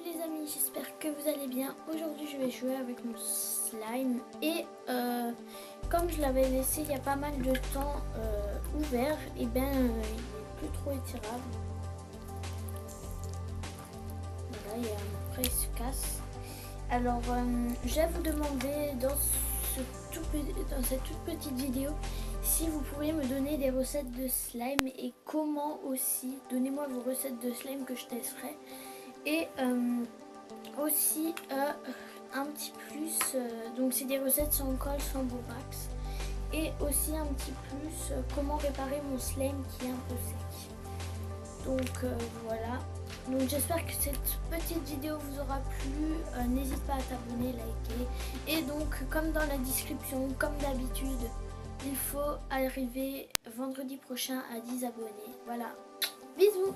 les amis, j'espère que vous allez bien. Aujourd'hui je vais jouer avec mon slime et comme je l'avais laissé il y a pas mal de temps ouvert, et ben il n'est plus trop étirable. Voilà, après il se casse. Alors je vais vous demander dans cette toute petite vidéo si vous pouvez me donner des recettes de slime et comment aussi. Donnez-moi vos recettes de slime que je testerai. Et aussi un petit plus, donc c'est des recettes sans colle, sans borax. Et aussi un petit plus, comment réparer mon slime qui est un peu sec. Donc voilà. Donc j'espère que cette petite vidéo vous aura plu. N'hésite pas à t'abonner, liker. Et donc comme dans la description, comme d'habitude, il faut arriver vendredi prochain à 10 abonnés. Voilà. Bisous.